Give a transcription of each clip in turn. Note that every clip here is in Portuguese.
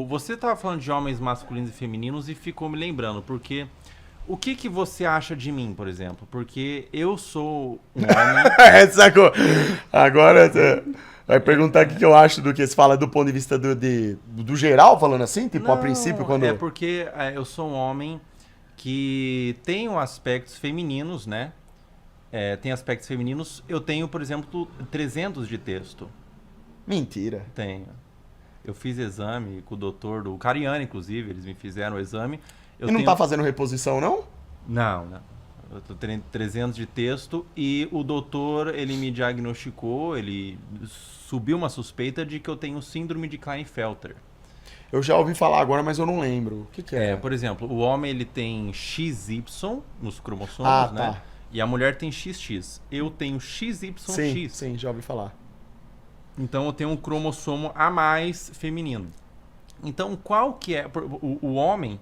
você tava falando de homens masculinos e femininos e ficou me lembrando, porque o que você acha de mim, por exemplo? Porque eu sou um homem... Sacou? Agora vai perguntar o que eu acho do que você fala do ponto de vista do geral, falando assim? Tipo, a princípio, quando... é porque eu sou um homem que tem aspectos femininos, né? Tem aspectos femininos. Eu tenho, por exemplo, 300 de texto. Mentira. Tenho. Eu fiz exame com o doutor do Cariani, inclusive, eles me fizeram o exame. E não tá fazendo reposição, não? Não, não. Eu tô tendo 300 de texto e o doutor, ele me diagnosticou, ele subiu uma suspeita de que eu tenho síndrome de Klinefelter. Eu já ouvi falar agora, mas eu não lembro. O que é? Por exemplo, o homem ele tem XY nos cromossomos, Ah, né? tá. E a mulher tem XX. Eu tenho XYX. Sim, já ouvi falar. Então eu tenho um cromossomo a mais feminino. Então qual que é... O homem,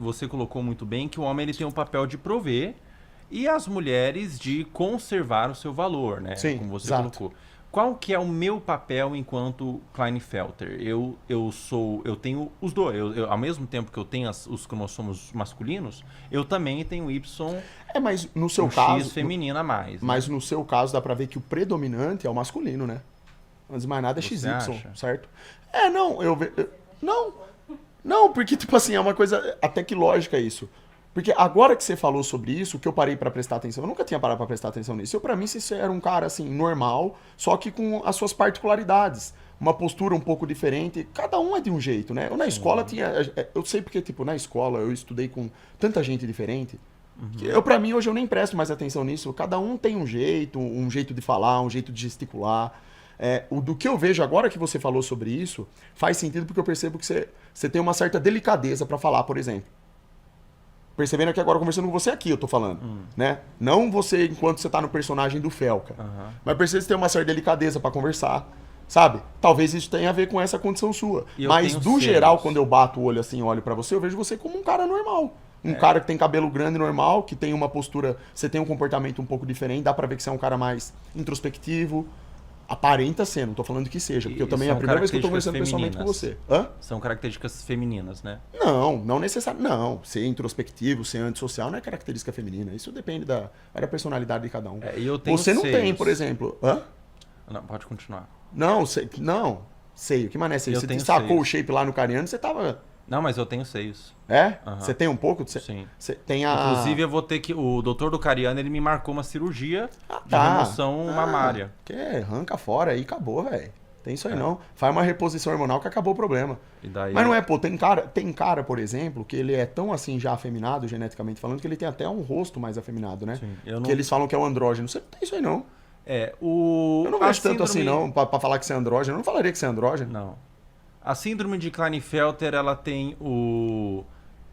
você colocou muito bem que o homem ele tem o papel de prover e as mulheres de conservar o seu valor, né? Sim, como você exato. colocou. Qual que é o meu papel enquanto Klinefelter? Eu tenho os dois. Ao mesmo tempo que eu tenho os cromossomos masculinos, eu também tenho Y, Mas no seu um caso... X feminino a mais. Mas no seu caso dá pra ver que o predominante é o masculino, né? Antes de mais nada é Você XY, acha? certo? Não, Não, porque, tipo assim, é uma coisa até que lógica isso. Porque agora que você falou sobre isso, que eu parei pra prestar atenção, eu nunca tinha parado pra prestar atenção nisso. Pra mim, você era um cara, assim, normal, só que com as suas particularidades. Uma postura um pouco diferente. Cada um é de um jeito, né? Eu na escola tinha... Eu sei porque, tipo, na escola eu estudei com tanta gente diferente. Que pra mim, hoje eu nem presto mais atenção nisso. Cada um tem um jeito de falar, um jeito de gesticular. Do que eu vejo agora que você falou sobre isso, faz sentido porque eu percebo que você tem uma certa delicadeza pra falar, por exemplo. Percebendo que agora conversando com você aqui, eu tô falando, né? Não você enquanto você tá no personagem do Felca. Mas percebo que você tem uma certa delicadeza pra conversar, sabe? Talvez isso tenha a ver com essa condição sua. E eu Mas tenho do selos. geral, quando eu bato o olho assim, olho pra você, eu vejo você como um cara normal. Um cara que tem cabelo grande normal, que tem uma postura, você tem um comportamento um pouco diferente, dá pra ver que você é um cara mais introspectivo. Aparenta ser, não tô falando que seja, porque eu também é a são primeira vez que eu tô conversando características pessoalmente com você. Hã? São características femininas, né? Não necessariamente. Não, ser introspectivo, ser antissocial não é característica feminina. Isso depende da personalidade de cada um. E eu tenho Você não tem, seios. por exemplo. Hã? Não, pode continuar. Não, sei. O que mané seio? Eu Você tenho sacou seios. o shape lá no Cariano, você tava. Não, mas eu tenho seios. Aham. Você tem um pouco? Sim. Você tem a. Inclusive, eu vou ter que... O doutor do Cariano, ele me marcou uma cirurgia de tá. remoção mamária. Arranca fora aí, acabou, velho. Tem isso aí não. Faz uma reposição hormonal que acabou o problema. E daí... Mas não é, pô, tem cara, por exemplo, que ele é tão assim já afeminado, geneticamente falando, que ele tem até um rosto mais afeminado, né? Sim, eu não- Que eles falam que é o andrógeno. Você não tem isso aí, não. Eu não a vejo tanto assim, síndrome- não, pra falar que você é andrógeno. Eu não falaria que você é andrógeno. Não. A síndrome de Klinefelter, ela tem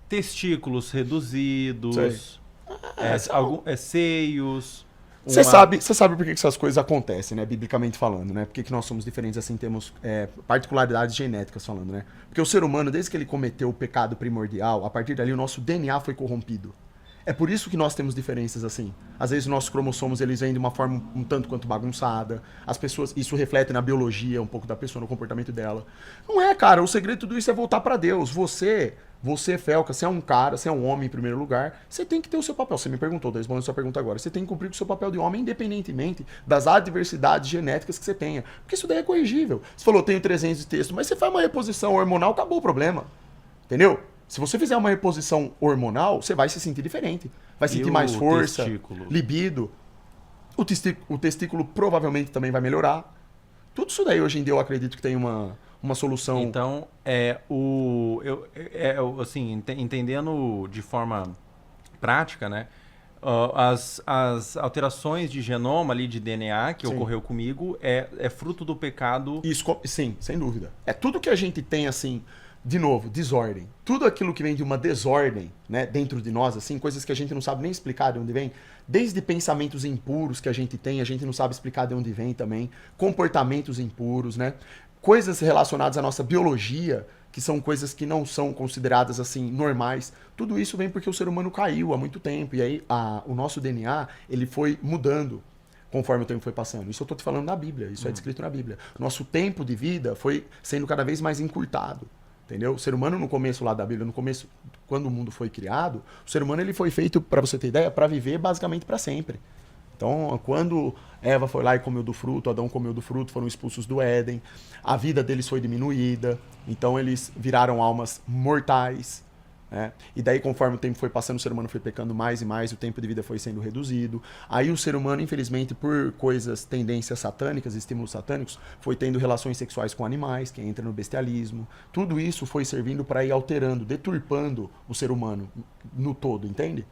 testículos reduzidos, Sei. seios... Você sabe por que essas coisas acontecem, né? Biblicamente falando, né? Por que nós somos diferentes assim, temos particularidades genéticas falando, né? Porque o ser humano, desde que ele cometeu o pecado primordial, a partir dali o nosso DNA foi corrompido. É por isso que nós temos diferenças assim. Às vezes nossos cromossomos eles vêm de uma forma um tanto quanto bagunçada. As pessoas, isso reflete na biologia um pouco da pessoa, no comportamento dela. Não é, cara, o segredo de tudo isso é voltar pra Deus. Você, Felca, você é um cara, você é um homem em primeiro lugar, você tem que ter o seu papel. Você me perguntou, tô respondendo a sua pergunta agora. Você tem que cumprir com o seu papel de homem independentemente das adversidades genéticas que você tenha. Porque isso daí é corrigível. Você falou, tenho 300 de texto, mas você faz uma reposição hormonal, acabou o problema. Entendeu? Se você fizer uma reposição hormonal, você vai se sentir diferente. Vai sentir mais força, testículo? libido. O testículo provavelmente também vai melhorar. Tudo isso daí, hoje em dia, eu acredito que tem uma solução. Então, assim, entendendo de forma prática, né? As alterações de genoma ali, de DNA, que Sim. ocorreu comigo, é fruto do pecado. Isso, sim, sem dúvida. É tudo que a gente tem, assim, de novo, desordem. Tudo aquilo que vem de uma desordem, né, dentro de nós, assim, coisas que a gente não sabe nem explicar de onde vem, desde pensamentos impuros que a gente não sabe explicar de onde vem também, comportamentos impuros, né, coisas relacionadas à nossa biologia, que são coisas que não são consideradas, assim, normais. Tudo isso vem porque o ser humano caiu há muito tempo, e aí o nosso DNA, ele foi mudando conforme o tempo foi passando. Isso eu estou te falando na Bíblia, isso é descrito na Bíblia. Nosso tempo de vida foi sendo cada vez mais encurtado. Entendeu? O ser humano no começo lá da Bíblia, no começo, quando o mundo foi criado, o ser humano ele foi feito, para você ter ideia, para viver basicamente para sempre. Então, quando Eva foi lá e comeu do fruto, Adão comeu do fruto, foram expulsos do Éden, a vida deles foi diminuída, então eles viraram almas mortais. Né? E daí, conforme o tempo foi passando, o ser humano foi pecando mais e mais, o tempo de vida foi sendo reduzido. Aí o ser humano, infelizmente, por coisas, tendências satânicas, estímulos satânicos, foi tendo relações sexuais com animais, que entra no bestialismo. Tudo isso foi servindo para ir alterando, deturpando o ser humano no todo, entende?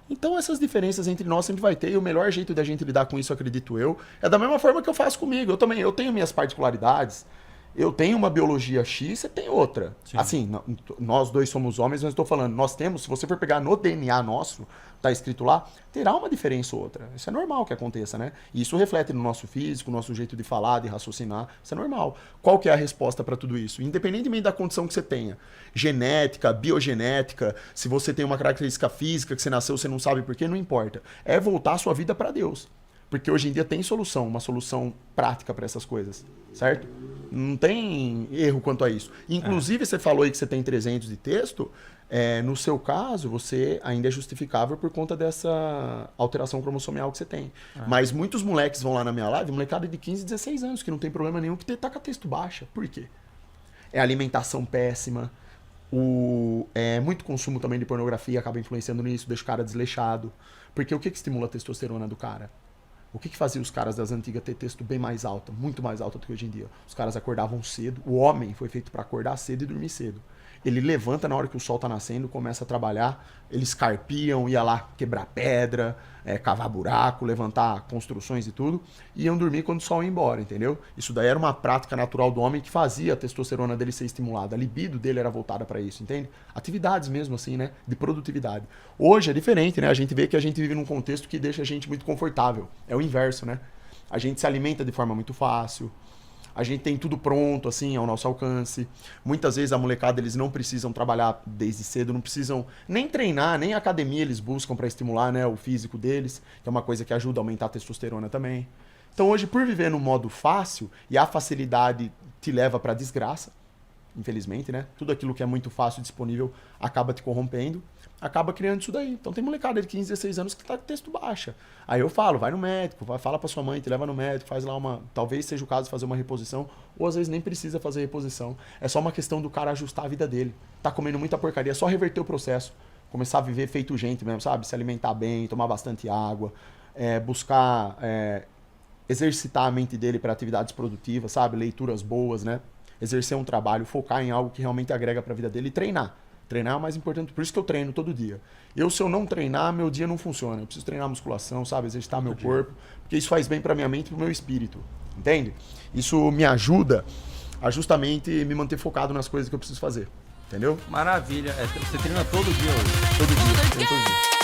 Então essas diferenças entre nós sempre vai ter, e o melhor jeito da gente lidar com isso, acredito eu, é da mesma forma que eu faço comigo. Eu tenho minhas particularidades, eu tenho uma biologia X, você tem outra. Sim. Assim, nós dois somos homens, mas eu estou falando, nós temos, se você for pegar no DNA nosso, tá escrito lá, terá uma diferença ou outra. Isso é normal que aconteça, né? E isso reflete no nosso físico, no nosso jeito de falar, de raciocinar, isso é normal. Qual que é a resposta para tudo isso? Independentemente da condição que você tenha, genética, biogenética, se você tem uma característica física que você nasceu, você não sabe por quê, não importa. É voltar a sua vida para Deus. Porque hoje em dia tem solução, uma solução prática para essas coisas, certo? Não tem erro quanto a isso. Inclusive, você falou aí que você tem 300 de texto, no seu caso, você ainda é justificável por conta dessa alteração cromossomial que você tem. Mas muitos moleques vão lá na minha live, molecada de 15, 16 anos, que não tem problema nenhum, que tá com a texto baixa. Por quê? É alimentação péssima, muito consumo também de pornografia acaba influenciando nisso, deixa o cara desleixado. Porque o que estimula a testosterona do cara? O que fazia os caras das antigas ter texto bem mais alta, muito mais alta do que hoje em dia? Os caras acordavam cedo, o homem foi feito para acordar cedo e dormir cedo. Ele levanta na hora que o sol tá nascendo, começa a trabalhar, eles carpiam, ia lá quebrar pedra, cavar buraco, levantar construções e tudo, e iam dormir quando o sol ia embora, entendeu? Isso daí era uma prática natural do homem que fazia a testosterona dele ser estimulada, a libido dele era voltada para isso, entende? Atividades mesmo assim, né? De produtividade. Hoje é diferente, né? A gente vê que a gente vive num contexto que deixa a gente muito confortável. É o inverso, né? A gente se alimenta de forma muito fácil. A gente tem tudo pronto, assim, ao nosso alcance. Muitas vezes a molecada, eles não precisam trabalhar desde cedo, não precisam nem treinar, nem academia eles buscam para estimular, né, o físico deles, que é uma coisa que ajuda a aumentar a testosterona também. Então hoje, por viver no modo fácil, e a facilidade te leva para desgraça, infelizmente, né? Tudo aquilo que é muito fácil e disponível acaba te corrompendo, acaba criando isso daí. Então tem molecada de 15, 16 anos que tá com texto baixa. Aí eu falo, vai no médico, fala pra sua mãe, te leva no médico, faz lá talvez seja o caso de fazer uma reposição, ou às vezes nem precisa fazer reposição. É só uma questão do cara ajustar a vida dele. Tá comendo muita porcaria, é só reverter o processo. Começar a viver feito gente mesmo, sabe? Se alimentar bem, tomar bastante água, buscar exercitar a mente dele para atividades produtivas, sabe? Leituras boas, né? Exercer um trabalho, focar em algo que realmente agrega para a vida dele e treinar. Treinar é o mais importante, por isso que eu treino todo dia. Se eu não treinar, meu dia não funciona. Eu preciso treinar musculação, sabe? Exercitar meu corpo, porque isso faz bem para minha mente e pro meu espírito, entende? Isso me ajuda a justamente me manter focado nas coisas que eu preciso fazer, entendeu? Maravilha. Você treina todo dia hoje? Todo dia, treino todo dia.